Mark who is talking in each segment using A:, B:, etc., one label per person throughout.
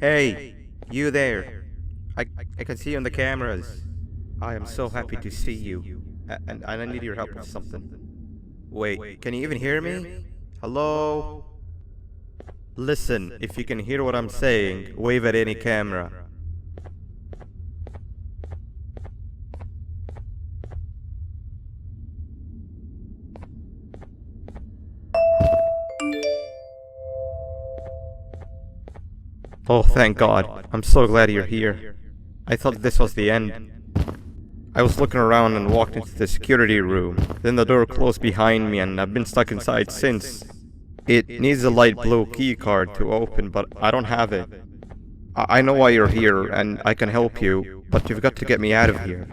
A: Hey, you there. I, I can see you on the cameras. I am so happy to see you. And I need your help with something. Wait, can you even hear me? Hello? Listen, if you can hear what I'm saying, wave at any camera. Oh, thank God. I'm so glad you're here. I thought this was the end. I was looking around and walked into the security room. Then the door closed behind me and I've been stuck inside since. It needs a light blue key card to open, but I don't have it. I know why you're here and I can help you, but you've got to get me out of here.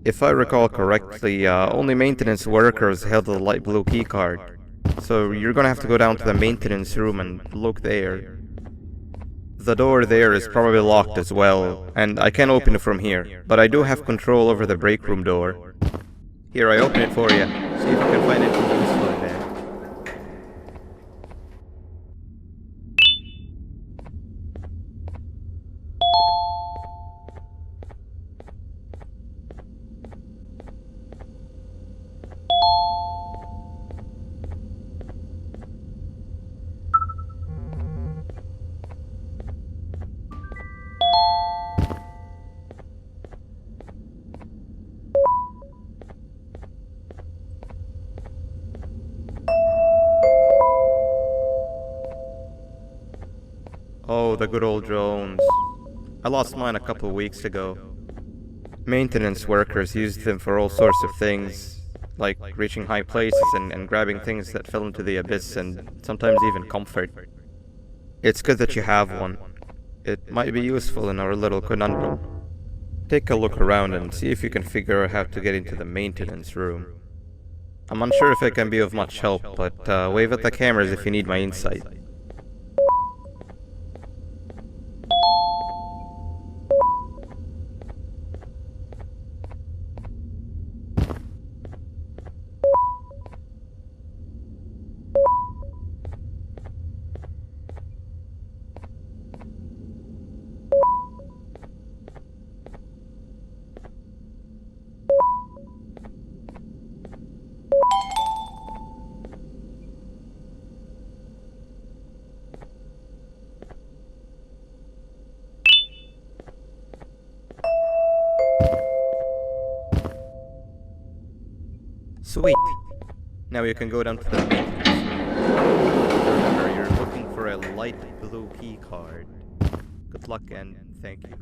A: If I recall correctly, only maintenance workers held the light blue key card. So you're gonna have to go down to the maintenance room and look there. The door there is probably locked as well, and I can't open it from here, but I do have control over the break room door. Here, I open it for you. See if you can find anything useful in there. Oh, the good old drones. I lost mine a couple of weeks ago. Maintenance workers used them for all sorts of things, like reaching high places and grabbing things that fell into the abyss and sometimes even comfort. It's good that you have one. It might be useful in our little conundrum. Take a look around and see if you can figure out how to get into the maintenance room. I'm unsure if I can be of much help, but wave at the cameras if you need my insight. Sweet. Now you can go down to the maintenance room. Remember, you're looking for a light blue key card. Good luck and thank you.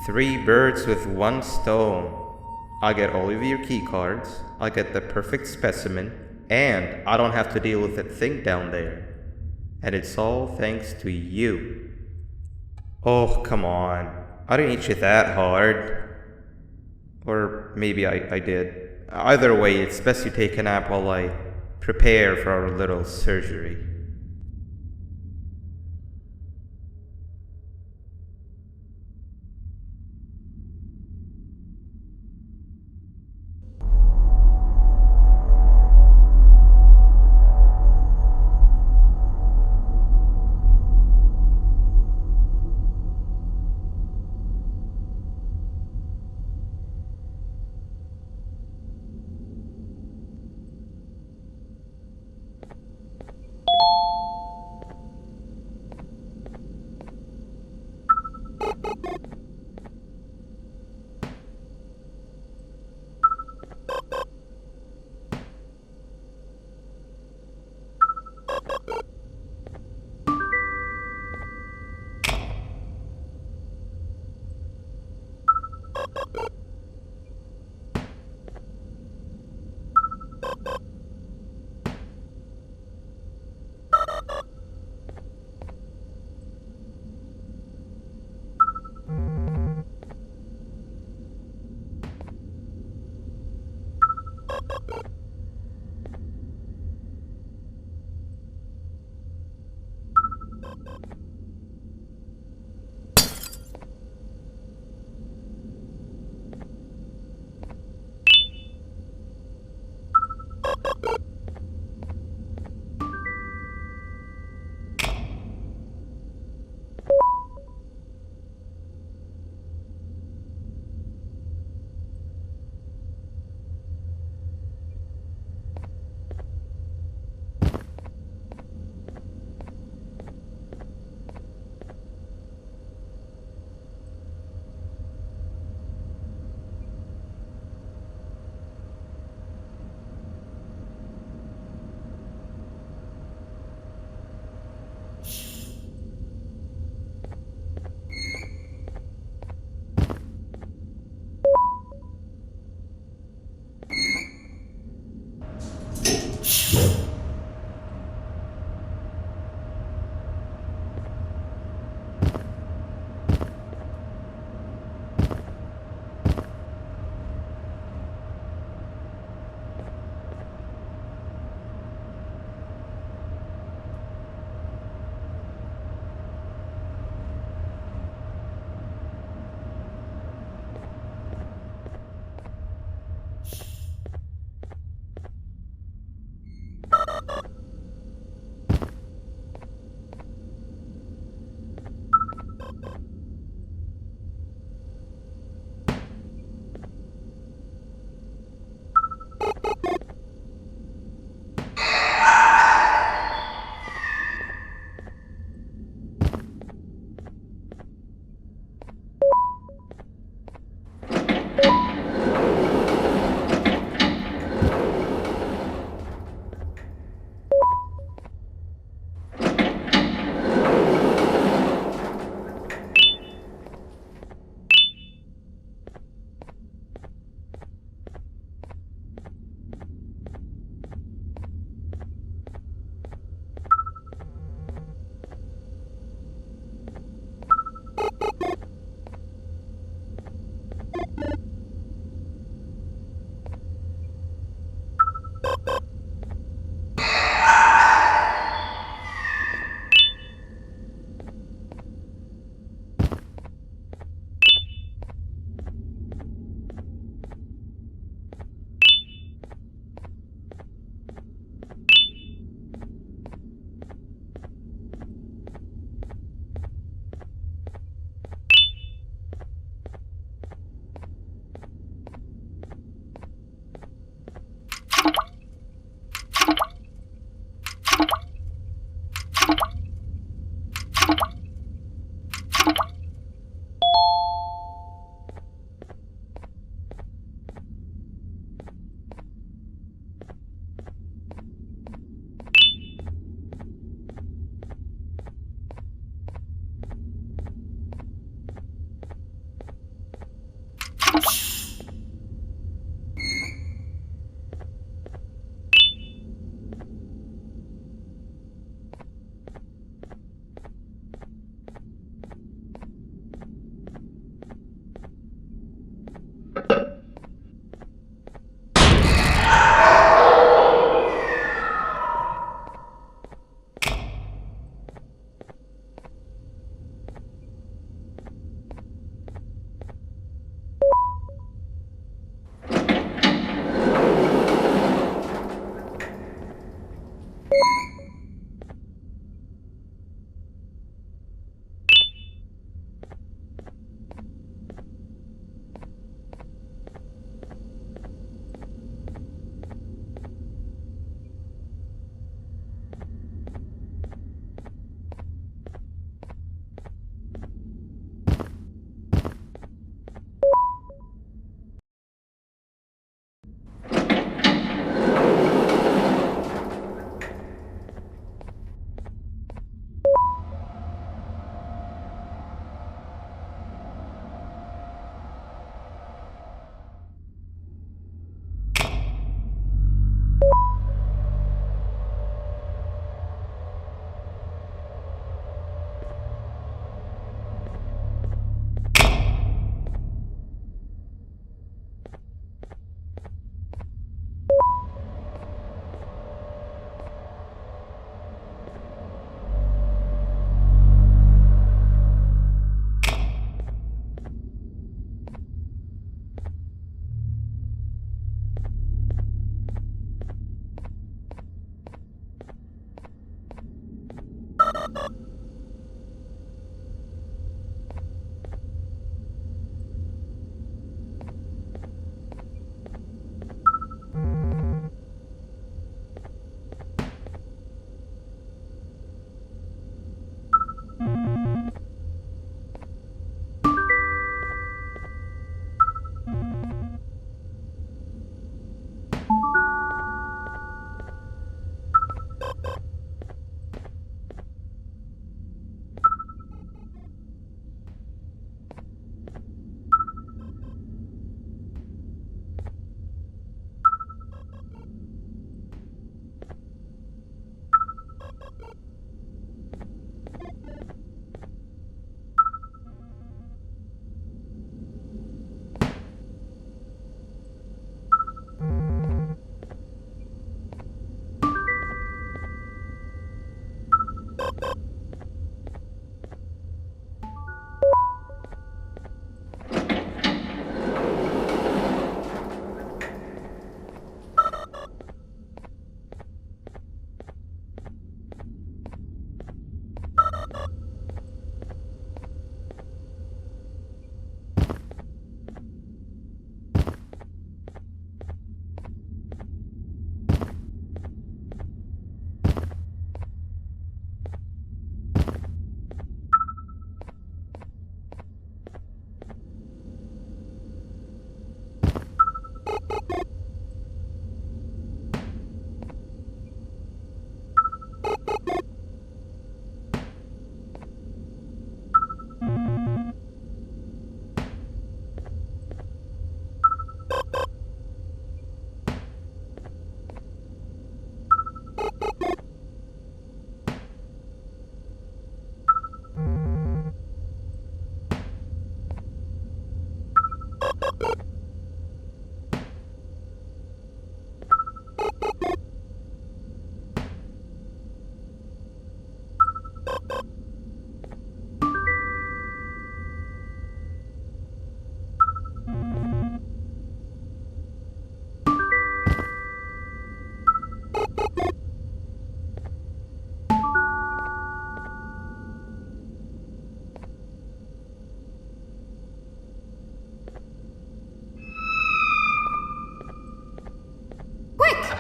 A: Three birds with one stone. I get all of your key cards, I get the perfect specimen, and I don't have to deal with that thing down there. And it's all thanks to you. Oh, come on. I didn't hit you that hard. Or maybe I did. Either way, it's best you take a nap while I prepare for our little surgery.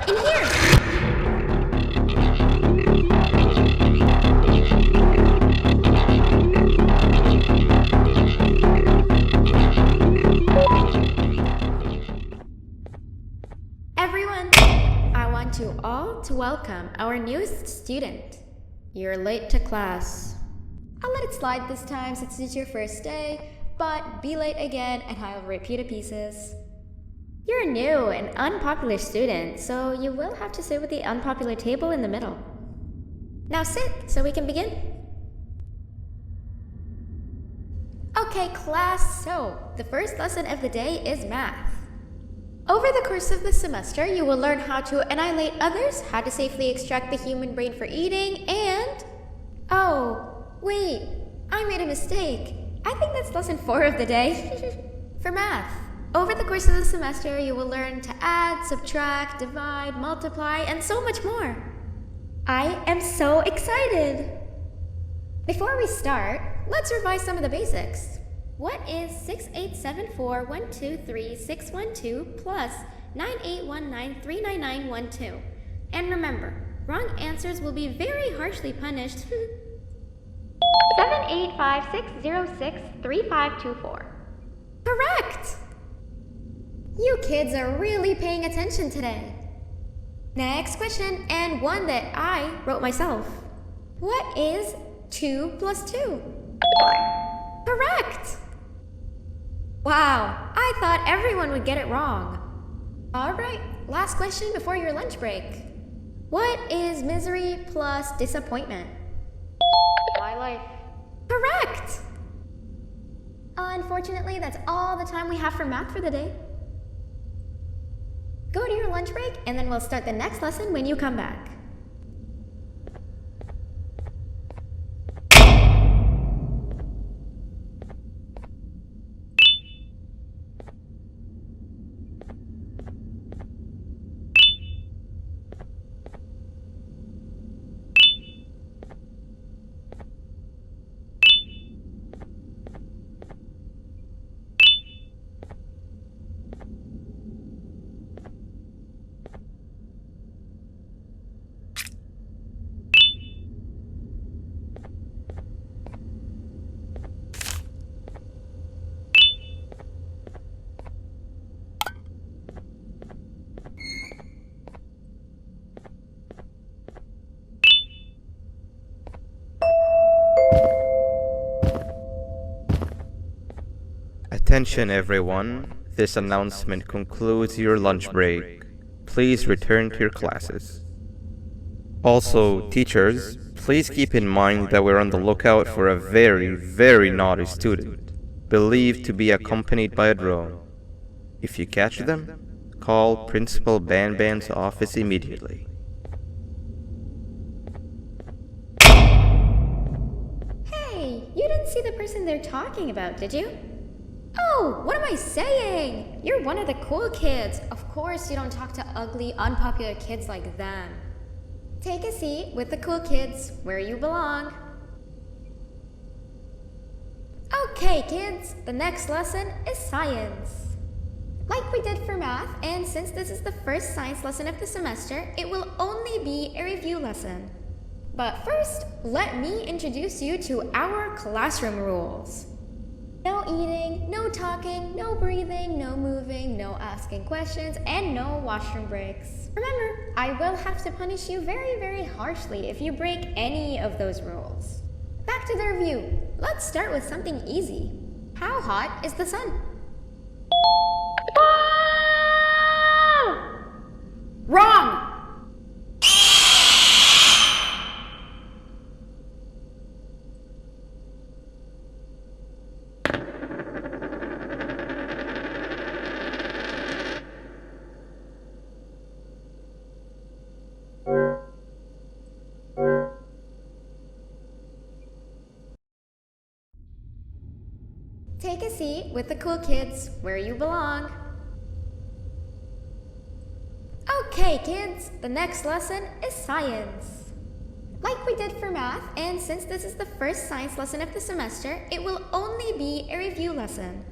B: In here! Everyone, I want you all to welcome our newest student. You're late to class. I'll let it slide this time since it's your first day, but be late again and I'll repeat the pieces. You're a new and unpopular student, so you will have to sit with the unpopular table in the middle. Now sit so we can begin. Okay, class, so the first lesson of the day is math. Over the course of the semester, you will learn how to annihilate others, how to safely extract the human brain for eating, and... Oh, wait, I made a mistake. I think that's lesson 4 of the day. For math. Over the course of the semester, you will learn to add, subtract, divide, multiply, and so much more. I am so excited! Before we start, let's revise some of the basics. What is 6874123612 plus 9819399912? And remember, wrong answers will be very harshly punished.
C: 785-606-3524.
B: Correct! You kids are really paying attention today. Next question, and one that I wrote myself. What is 2 plus 2? Correct! Wow, I thought everyone would get it wrong. Alright, last question before your lunch break. What is misery plus disappointment?
C: My life.
B: Correct! Unfortunately, that's all the time we have for math for the day. Go to your lunch break, and then we'll start the next lesson when you come back.
A: Attention everyone, this announcement concludes your lunch break. Please return to your classes. Also, teachers, please keep in mind that we're on the lookout for a very, very naughty student, believed to be accompanied by a drone. If you catch them, call Principal Banban's office immediately.
B: Hey, you didn't see the person they're talking about, did you? Oh, what am I saying? You're one of the cool kids. Of course you don't talk to ugly, unpopular kids like them. Take a seat with the cool kids where you belong. Okay, kids, the next lesson is science. Like we did for math, and since this is the first science lesson of the semester, it will only be a review lesson. But first, let me introduce you to our classroom rules. No eating, no talking, no breathing, no moving, no asking questions, and no washroom breaks. Remember, I will have to punish you very, very harshly if you break any of those rules. Back to the review. Let's start with something easy. How hot is the sun? Wrong! Take a seat with the cool kids where you belong. Okay, kids, the next lesson is science. Like we did for math, and since this is the first science lesson of the semester, it will only be a review lesson.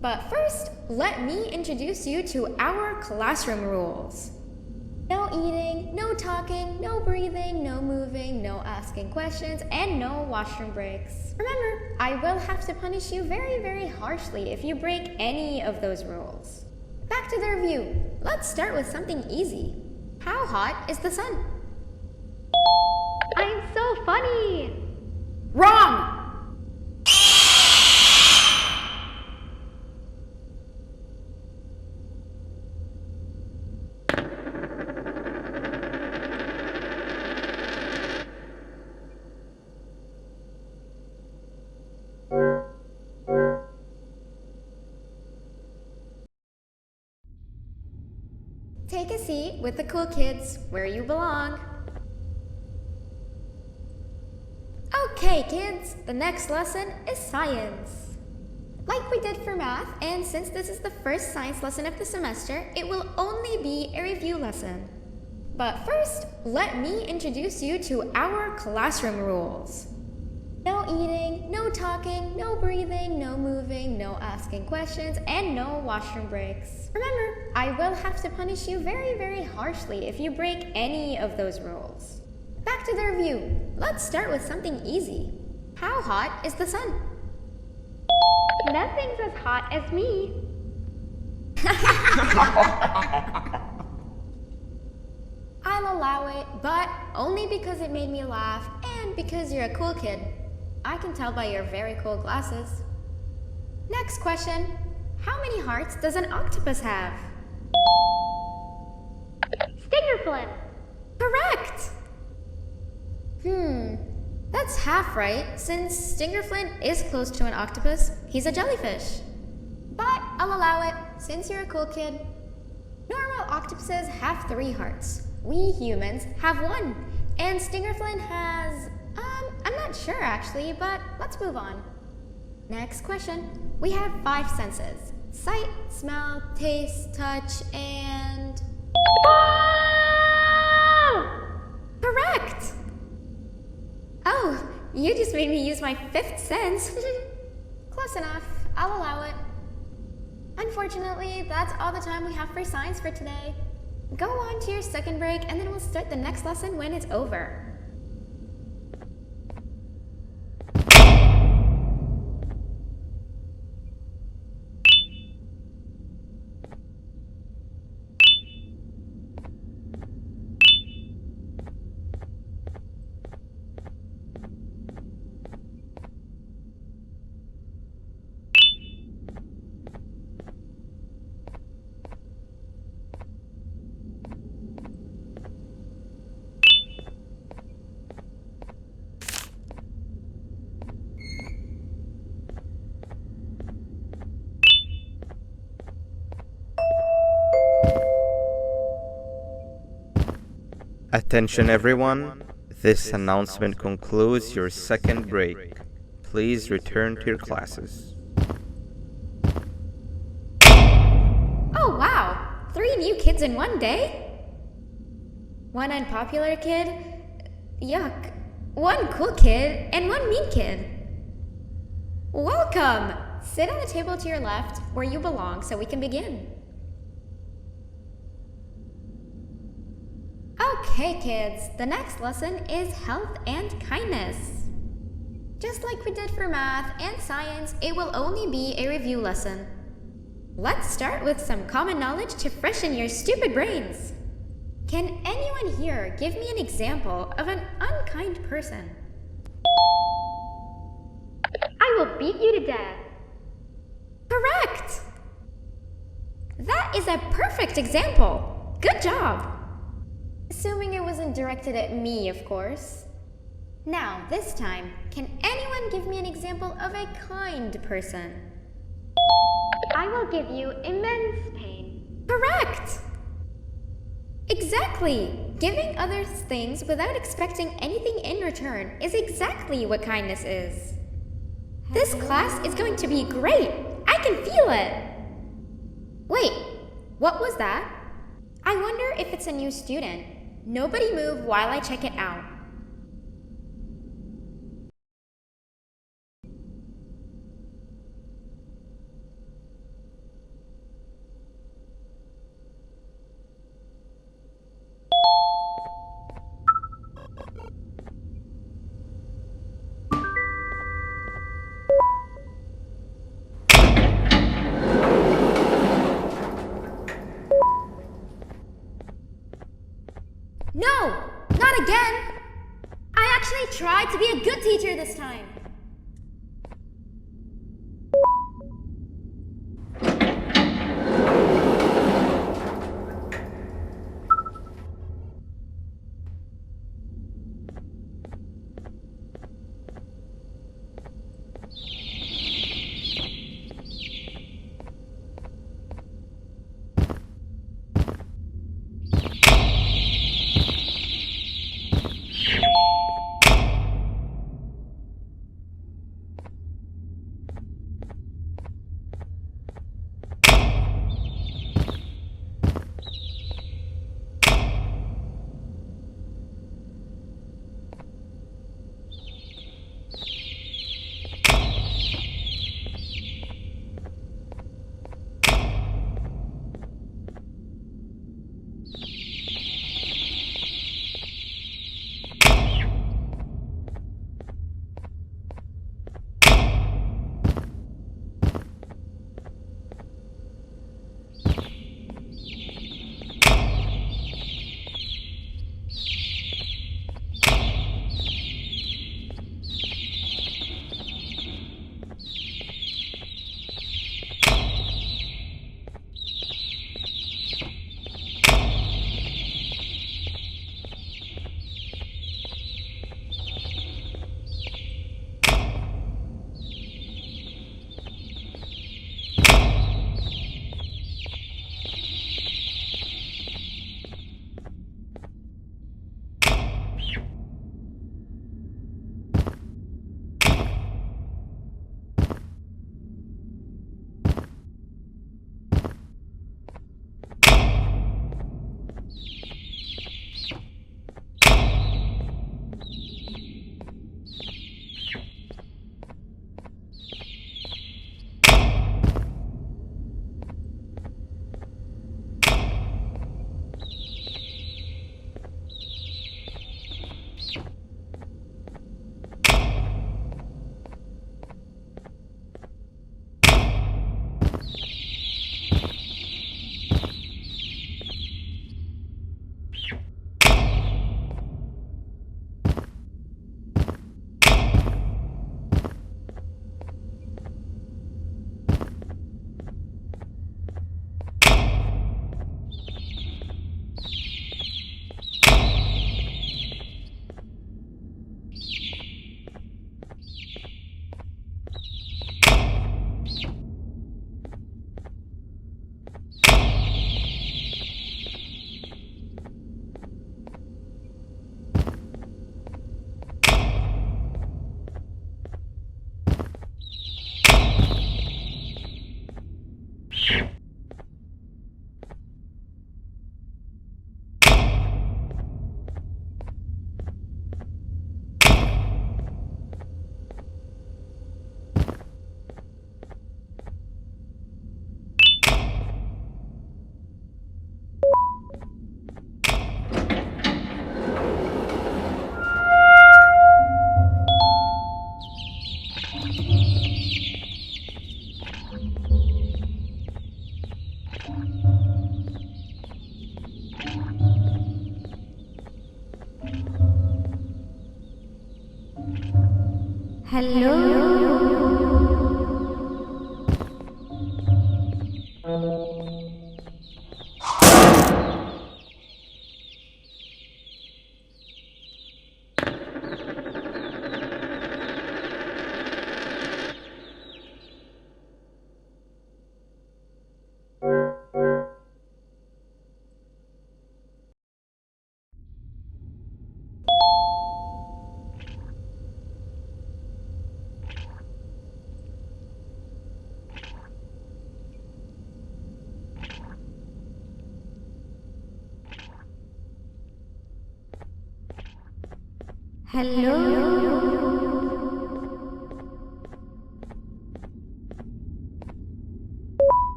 B: But first, let me introduce you to our classroom rules. No eating, no talking, no breathing, no moving, no asking questions, and no washroom breaks. Remember, I will have to punish you very, very harshly if you break any of those rules. Back to the review. Let's start with something easy. How hot is the sun?
C: I'm so funny!
B: Wrong! Take a seat with the cool kids where you belong. Okay, kids, the next lesson is science. Like we did for math, and since this is the first science lesson of the semester, it will only be a review lesson. But first, let me introduce you to our classroom rules. No eating, no talking, no breathing, no moving, no asking questions, and no washroom breaks. Remember, I will have to punish you very, very harshly if you break any of those rules. Back to the review. Let's start with something easy. How hot is the sun?
C: Nothing's as hot as me.
B: I'll allow it, but only because it made me laugh and because you're a cool kid. I can tell by your very cool glasses. Next question. How many hearts does an octopus have?
C: Stingerflint.
B: Correct! That's half right, since Stingerflint is close to an octopus. He's a jellyfish. But I'll allow it, since you're a cool kid. Normal octopuses have 3 hearts. We humans have 1. And Stingerflint has... I'm not sure actually, but let's move on. Next question. We have 5 senses. Sight, smell, taste, touch, and... Correct! Oh, you just made me use my 5th sense. Close enough. I'll allow it. Unfortunately, that's all the time we have for science for today. Go on to your second break, and then we'll start the next lesson when it's over.
A: Attention everyone, this announcement concludes your second break. Please return to your classes.
B: Oh wow! 3 new kids in one day? 1 unpopular kid? Yuck. 1 cool kid and 1 mean kid. Welcome! Sit on the table to your left where you belong so we can begin. Okay, kids, the next lesson is health and kindness. Just like we did for math and science, it will only be a review lesson. Let's start with some common knowledge to freshen your stupid brains. Can anyone here give me an example of an unkind person?
C: I will beat you to death.
B: Correct! That is a perfect example. Good job. Assuming it wasn't directed at me, of course. Now, this time, can anyone give me an example of a kind person?
C: I will give you immense pain.
B: Correct! Exactly! Giving others things without expecting anything in return is exactly what kindness is. This class is going to be great! I can feel it! Wait, what was that? I wonder if it's a new student. Nobody move while I check it out. No! Not again! I actually tried to be a good teacher this time.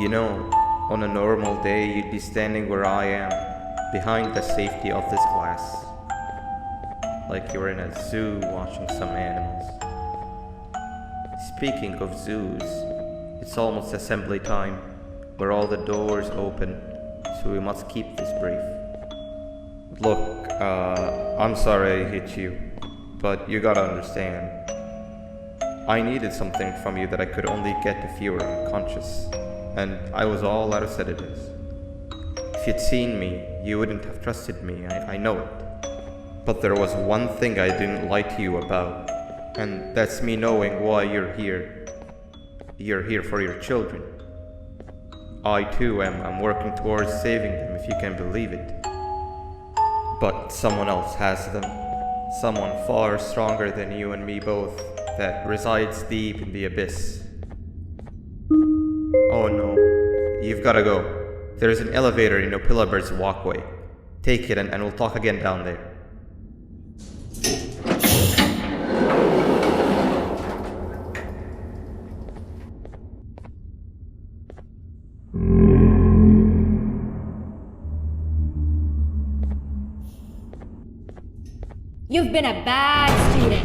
A: You know, on a normal day, you'd be standing where I am, behind the safety of this glass. Like you're in a zoo watching some animals. Speaking of zoos, it's almost assembly time, where all the doors open, so we must keep this brief. Look, I'm sorry I hit you, but you gotta understand. I needed something from you that I could only get if you were unconscious, and I was all out of sedatives. If you'd seen me, you wouldn't have trusted me, I know it. But there was one thing I didn't lie to you about, and that's me knowing why you're here. You're here for your children. I too am working towards saving them, if you can believe it. But someone else has them. Someone far stronger than you and me both, that resides deep in the abyss. Oh no, you've gotta go. There's an elevator in Opila Bird's walkway. Take it and we'll talk again down there.
B: You've been a bad student.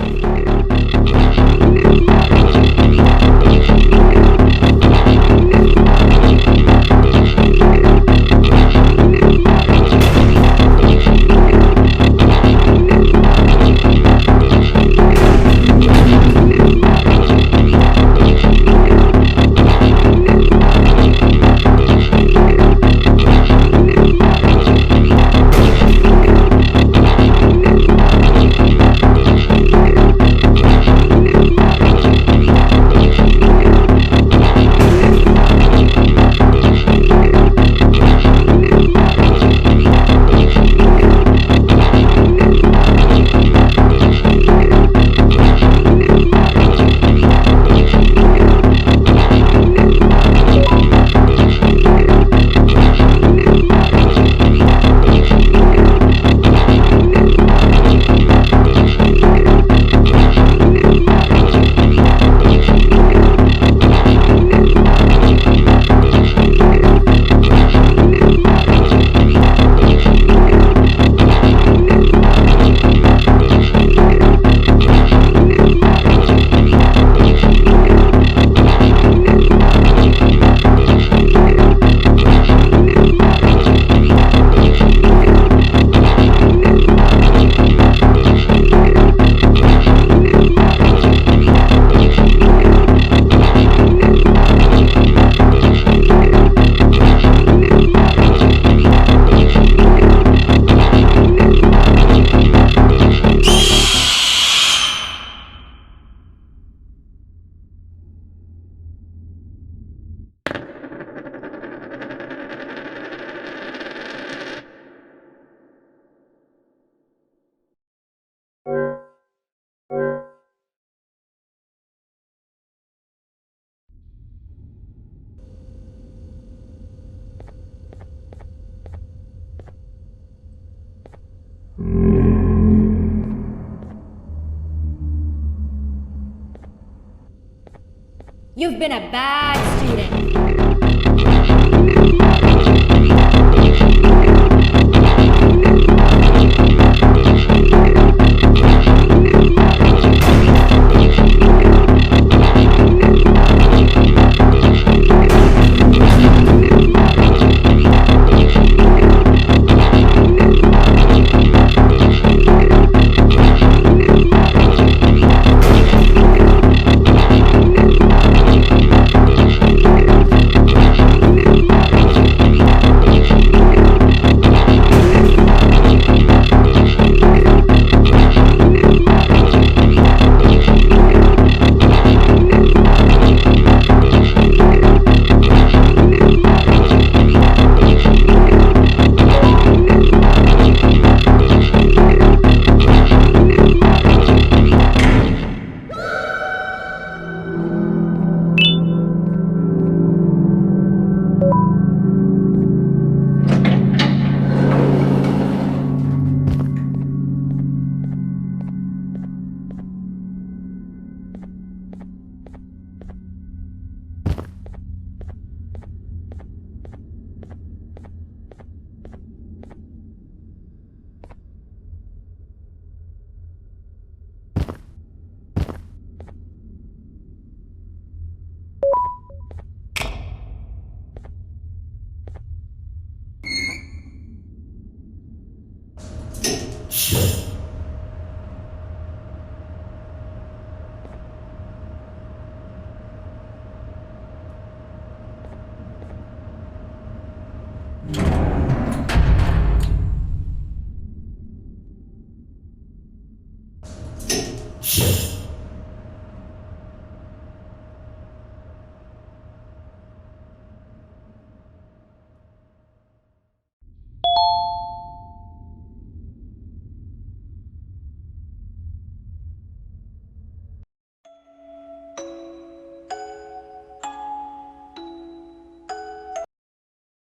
B: You've been a bad student.